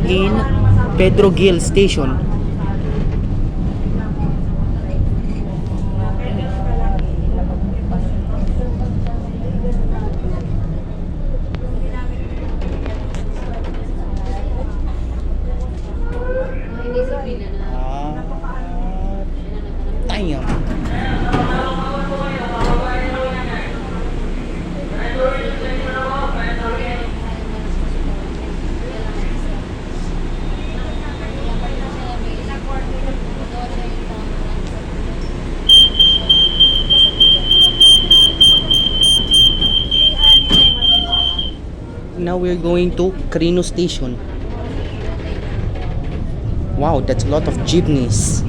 in Pedro Gil Station. Damn. Now we're going to Carino Station. Wow, that's a lot of jeepneys.